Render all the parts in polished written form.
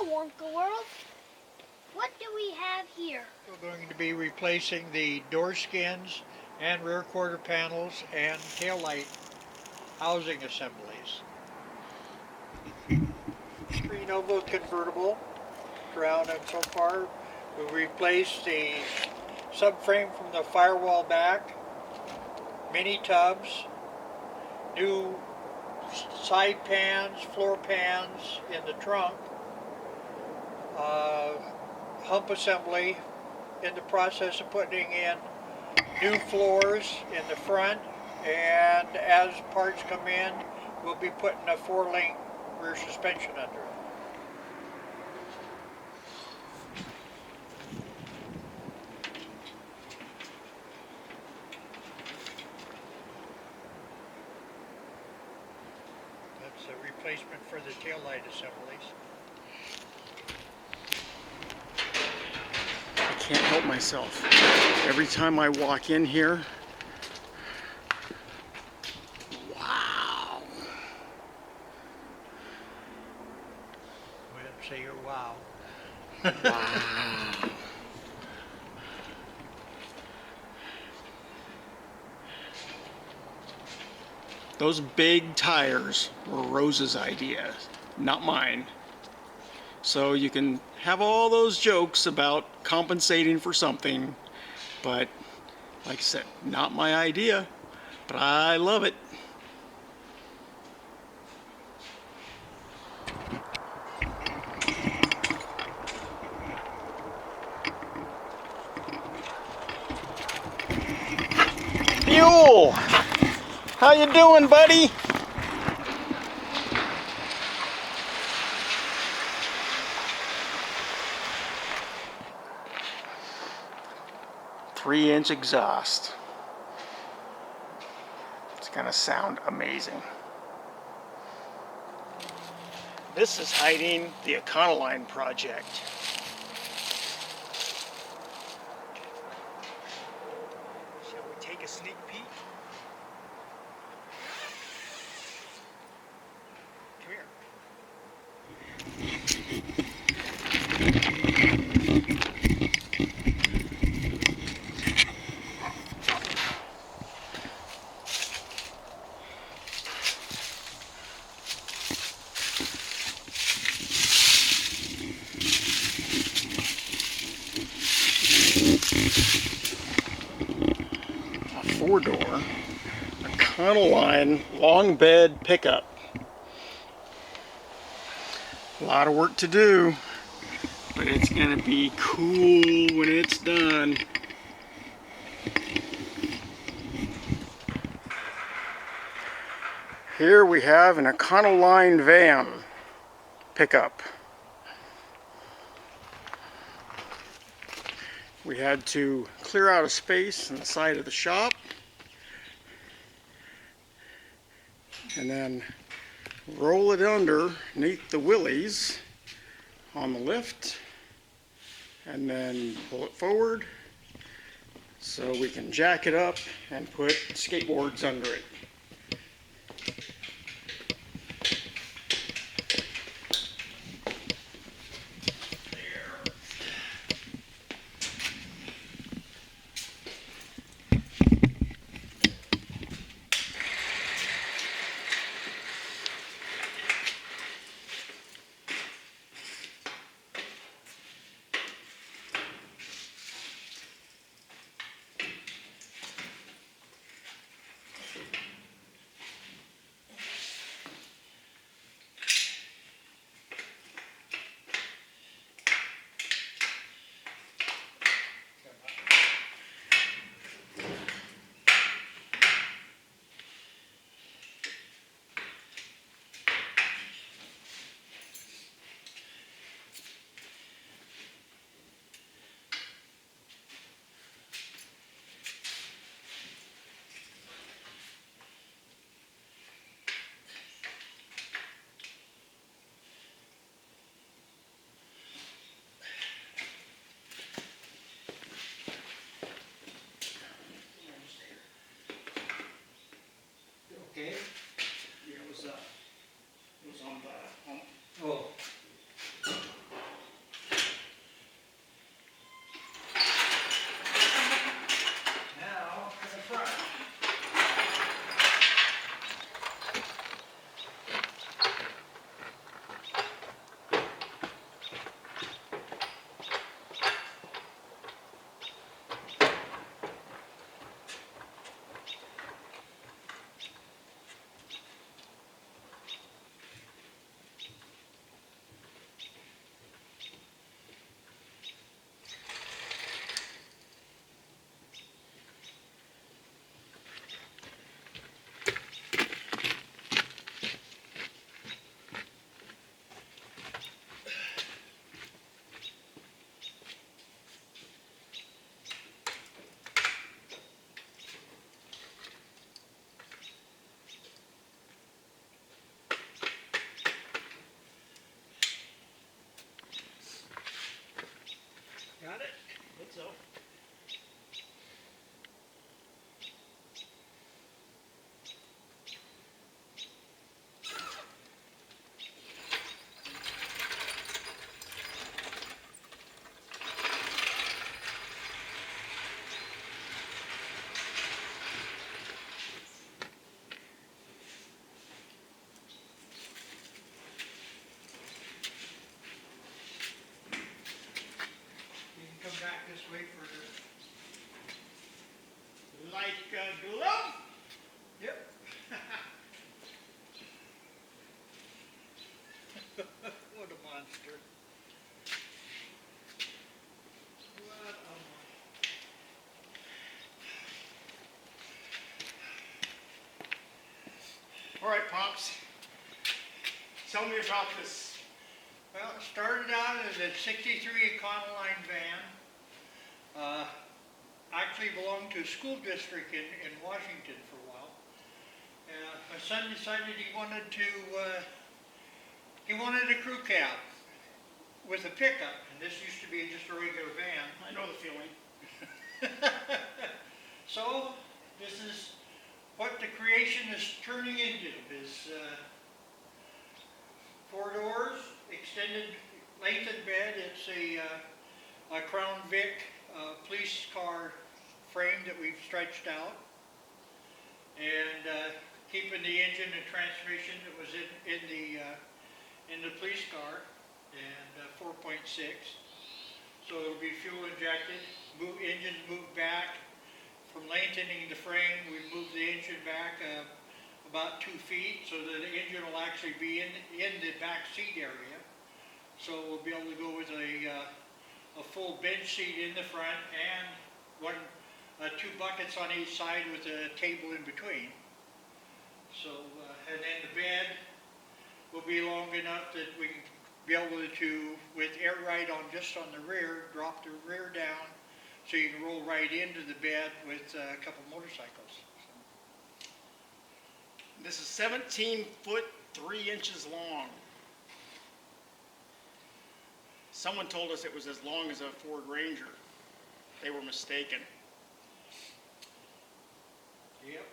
Hello, Wonka World. What do we have here? We're going to be replacing the door skins and rear quarter panels and taillight housing assemblies. Novo convertible, crown, and so far we replaced the subframe from the firewall back, mini tubs, new side pans, floor pans in the trunk, hump assembly, in the process of putting in new floors in the front, and as parts come in, we'll be putting a 4-link rear suspension under it. That's a replacement for the taillight assemblies. I can't help myself. Every time I walk in here, wow. Well, say your wow. Wow. Those big tires were Rose's idea, not mine. So you can have all those jokes about compensating for something, but like I said, not my idea, but I love it. Mule, how you doing, buddy? Three-inch exhaust. It's gonna sound amazing. This is hiding the Econoline project. Shall we take a sneak peek? Come here. A 4-door Econoline long bed pickup. A lot of work to do, but it's gonna be cool when it's done. Here we have an Econoline van pickup. We had to clear out a space on the side of the shop and then roll it underneath the Willys on the lift and then pull it forward so we can jack it up and put skateboards under it. glove. Yep. What a monster. What a monster. All right, Pops. Tell me about this. Well, it started out as a 63 Econoline van. Actually belonged to a school district in Washington for a while. My son decided he wanted a crew cab with a pickup, and this used to be just a regular van. I know the feeling. So this is what the creation is turning into, is 4 doors, extended lengthened bed. It's a Crown Vic police car frame that we've stretched out, and keeping the engine and transmission that was in the police car, and 4.6. So it'll be fuel injected. Engine moved back. From lengthening the frame, we moved the engine back about 2 feet, so that the engine will actually be in the back seat area. So we'll be able to go with a full bench seat in the front and 2 buckets on each side with a table in between. So, and then the bed will be long enough that we can be able to, with air ride just on the rear, drop the rear down so you can roll right into the bed with a couple motorcycles. This is 17 foot 3 inches long. Someone told us it was as long as a Ford Ranger. They were mistaken. Yep.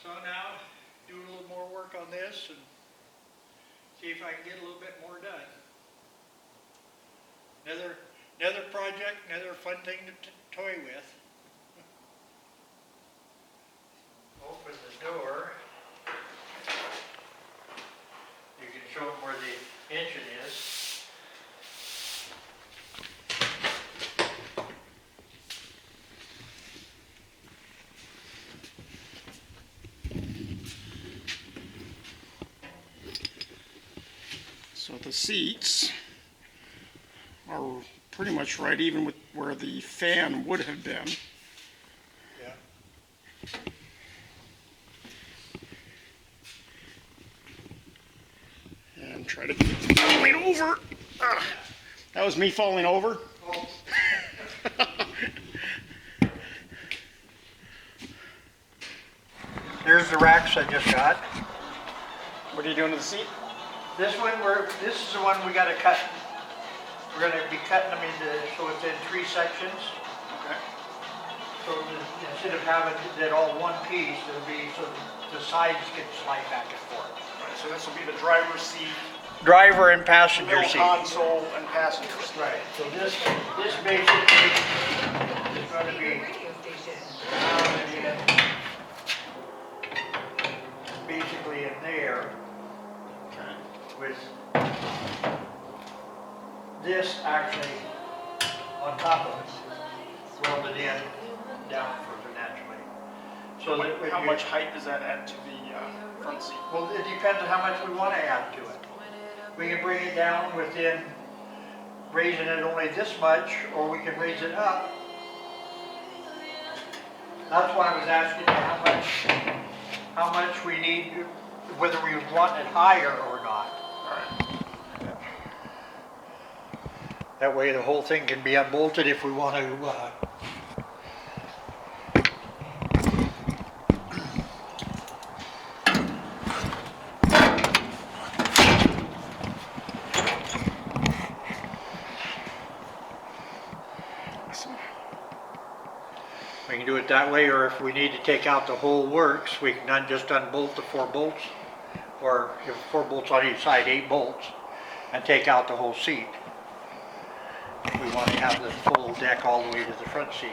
So now, do a little more work on this and see if I can get a little bit more done. Another project, another fun thing to toy with. Open the door. You can show them where the engine is. So the seats are pretty much right even with where the fan would have been. Yeah. And try to keep falling over. That was me falling over. Oh. There's the racks I just got. What are you doing to the seat? This is the one we got to cut. We're going to be cutting them so it's in 3 sections. Okay. So instead of having it all one piece, it'll be so the sides can slide back and forth. All right, so this will be the driver's seat, Driver and passenger middle seat. console, and passenger seat. Right. So this basically is going to be mounted in, basically in there Okay. with this actually on top of it, welded in down further naturally. So that when How you- much height does that add to the front seat? Well, it depends on how much we want to add to it. We can bring it down within raising it only this much, or we can raise it up. That's why I was asking you how much we need, whether we want it higher or not. All right. That way the whole thing can be unbolted if we want to. We can do it that way, or if we need to take out the whole works, we can just unbolt the 4 bolts, or if 4 bolts on each side, 8 bolts, and take out the whole seat. We want to have the full deck all the way to the front seat.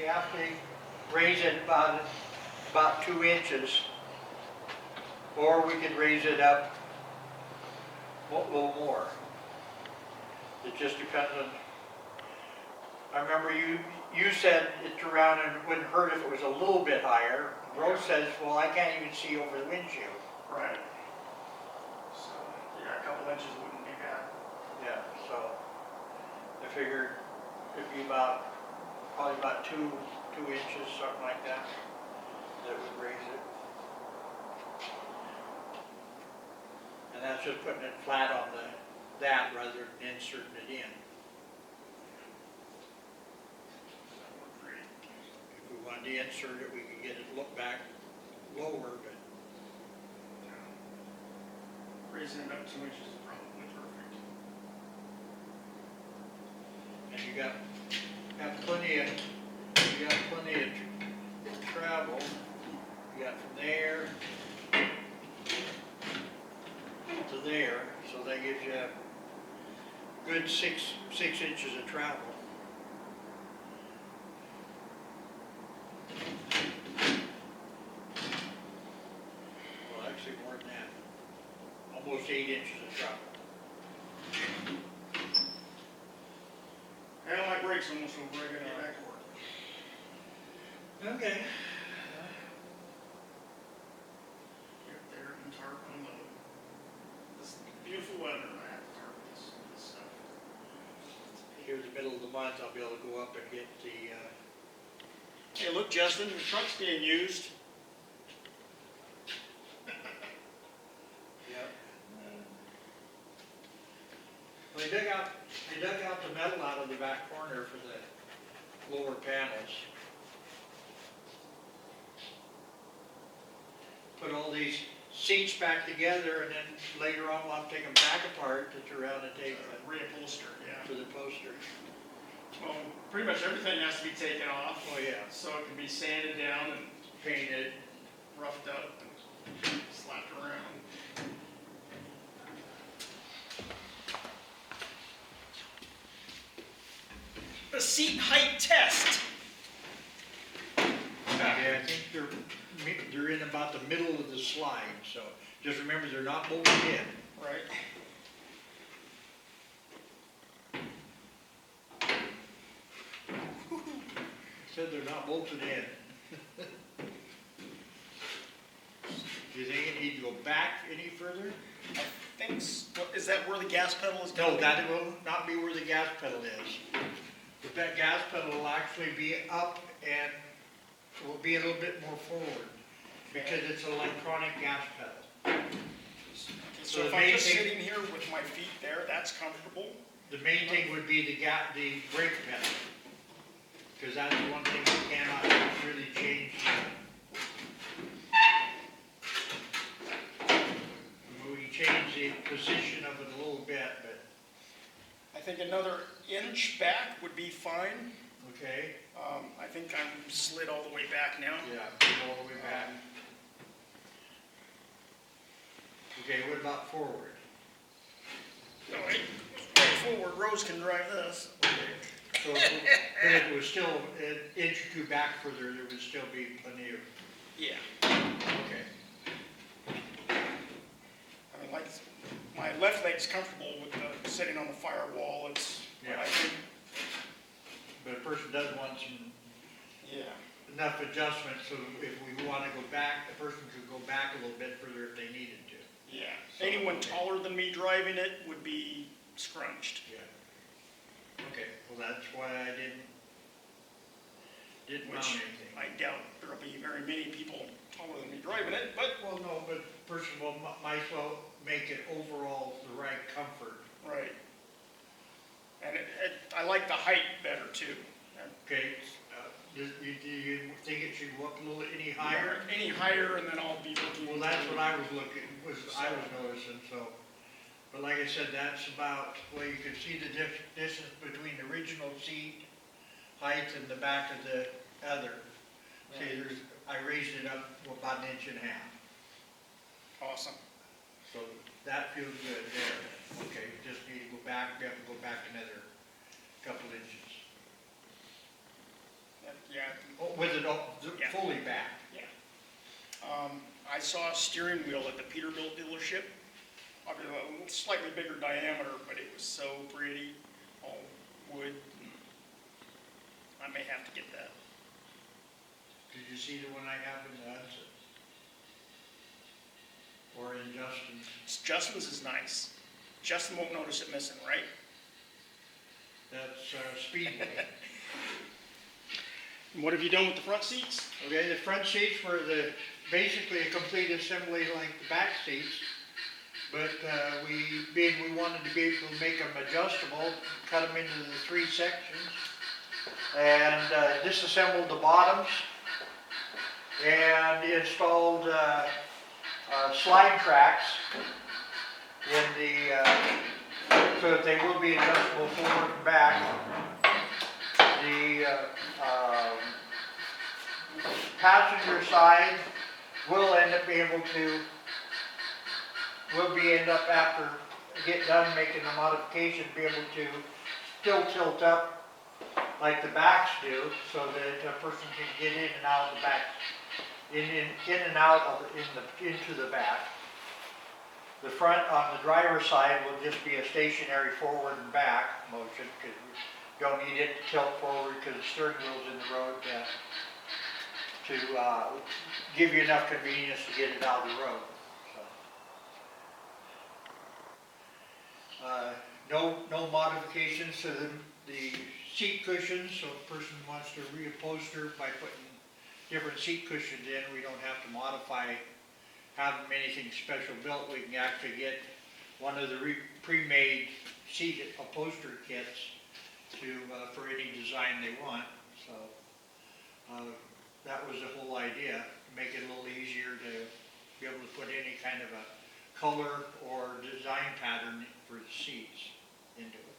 After raise it about 2 inches, or we could raise it up a little more. It just depends on. I remember you said it's around and it wouldn't hurt if it was a little bit higher. Rose says, well, I can't even see over the windshield. Right. So, yeah, a couple inches wouldn't be bad. Yeah, so I figured it'd be probably about 2 inches, something like that, that would raise it. And that's just putting it flat on that rather than inserting it in. If we wanted to insert it, we could get it look back lower, but Raising it up 2 inches is probably perfect. and you got plenty of travel. You got from there to there, so that gives you a good six inches of travel. Well, actually more than that. Almost 8 inches of travel. And my brakes almost over, I got back to work. Okay. Get there and tarp unload. This beautiful weather, I have to tarp this stuff. Here's the middle of the month, I'll be able to go up and get the, Hey, look, Justin, the truck's being used. Yep. Well, they dug out the metal out of the back corner for the lower panels. Put all these seats back together, and then later on we'll have to take them back apart to turn around and take Reupholster, yeah. for the poster. Well, pretty much everything has to be taken off. Oh, yeah. So it can be sanded down and painted, roughed up, and slapped around. A seat height test. Yeah, I think they're in about the middle of the slide, so just remember they're not bolted in. Right. Said they're not bolted in. Do you think it need to go back any further? I think, is that where the gas pedal is No, going? that will not be where the gas pedal is. But that gas pedal will actually be up and will be a little bit more forward because it's an electronic gas pedal. So the if I'm main just thing- sitting here with my feet there, that's comfortable? The main thing would be the brake pedal. Because that's the one thing you cannot really change. We change the position of it a little bit, but, I think another inch back would be fine. okay, I think I'm slid all the way back now. yeah, all the way back. Okay, what about forward? All right, going forward, Rose can drive this. Okay. So, but if it was still an inch or two back further, there would still be plenty of, Yeah. okay. I mean, like, my left leg's comfortable with the sitting on the firewall. It's, Yeah. I think, But a person does want some, yeah. enough adjustment so if we want to go back, the person could go back a little bit further if they needed to. Yeah. So, Anyone okay. taller than me driving it would be scrunched. Yeah. Okay, well, that's why I didn't mount Which anything. I doubt there'll be very many people taller than me driving it, but, Well, no, but person will, might as well make it overall the right comfort. right. And I like the height better too. Okay, do you think it should go up a little, any higher? Any higher, and then I'll be looking. Well, that's what I was noticing, so. But like I said, that's about, well, you can see the distance between the original seat height and the back of the other. See, I raised it up about 1.5 inches. Awesome. So that feels good there. Okay, we just need to go back, we have to go back another couple inches. Yeah, Oh, with it all, saw a steering wheel at the Peterbilt dealership. A slightly bigger diameter, but it was so pretty, all wood. I may have to get that. Did you see the one I have in the Hudson? Or in Justin's? Justin's is nice. Justin won't notice it missing, right? That's Speedway. And what have you done with the front seats? Okay, the front seats were basically a complete assembly like the back seats. But we wanted to be able to make them adjustable, cut them into the 3 sections, and disassembled the bottoms, and installed slide tracks in the so that they will be adjustable forward and back. The passenger side will end up being able to. We'll end up after get done making the modification, be able to still tilt up like the backs do, so that a person can get in and out of the back, in and out of into the back. The front on the driver's side will just be a stationary forward and back motion, because you don't need it to tilt forward because the steering wheel's in the road to give you enough convenience to get it out of the road. No modifications to the seat cushions, so if a person wants to reupholster by putting different seat cushions in, we don't have to have them anything special built. We can actually get one of the pre-made seat upholstery kits for any design they want. So that was the whole idea, to make it a little easier to be able to put any kind of a color or design pattern for the seats into it.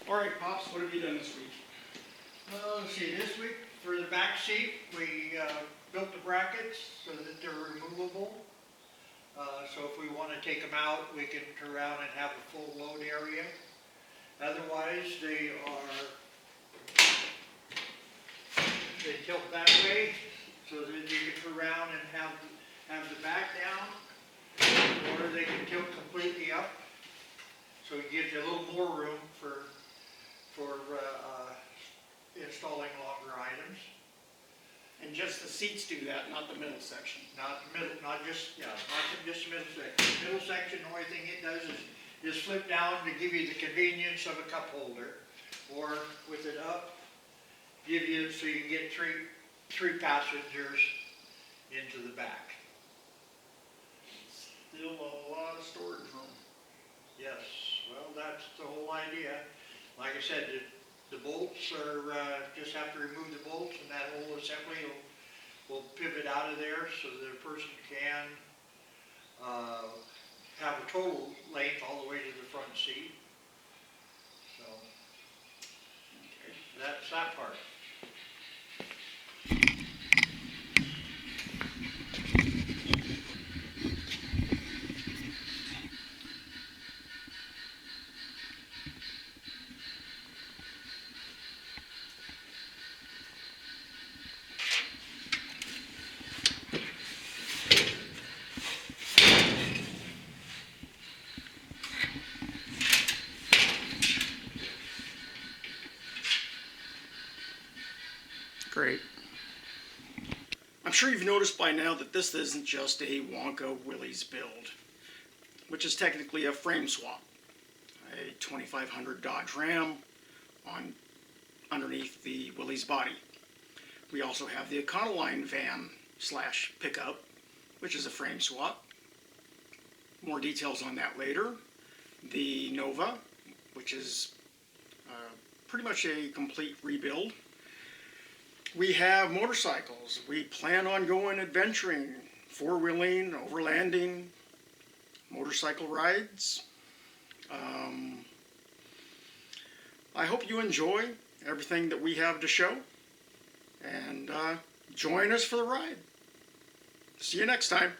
All right, Pops, what have you done this week? Let's see, this week for the back seat, we built the brackets so that they're removable. So if we want to take them out, we can turn around and have a full load area. Otherwise, they tilt that way so that you can turn around and have the back down, or they can tilt completely up, so it gives you a little more room for installing longer items. And just the seats do that, not the middle section. Not the middle, not just the middle section. The middle section, the only thing it does is flip down to give you the convenience of a cup holder, or with it up, give you so you can get three passengers into the back. Still a lot of storage room. Yes, well, that's the whole idea. Like I said, the bolts are, just have to remove the bolts, and that whole assembly will pivot out of there so that a person can have a total length all the way to the front seat. So, okay, that's that part. Great. I'm sure you've noticed by now that this isn't just a Wonka Willy's build, which is technically a frame swap. A 2500 Dodge Ram underneath the Willy's body. We also have the Econoline van / pickup, which is a frame swap. More details on that later. The Nova, which is pretty much a complete rebuild. We have motorcycles. We plan on going adventuring, four-wheeling, overlanding, motorcycle rides. I hope you enjoy everything that we have to show, and join us for the ride. See you next time.